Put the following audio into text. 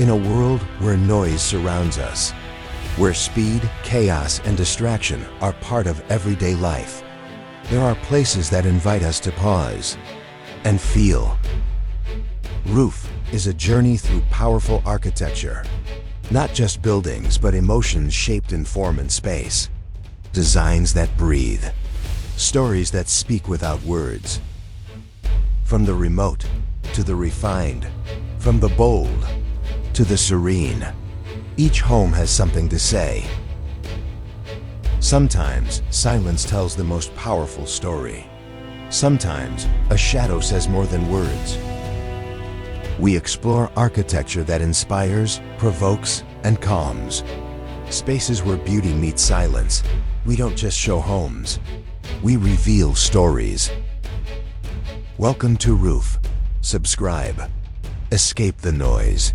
In a world where noise surrounds us, where speed, chaos, and distraction are part of everyday life, there are places that invite us to pause and feel. Roof is a journey through powerful architecture. Not just buildings, but emotions shaped in form and space. Designs that breathe. Stories that speak without words. From the remote to the refined, from the bold to the serene, each home has something to say. Sometimes silence tells the most powerful story. Sometimes a shadow says more than words. We explore architecture that inspires, provokes, and calms. Spaces where beauty meets silence. We don't just show homes, we reveal stories. Welcome to Roof. Subscribe. Escape the noise.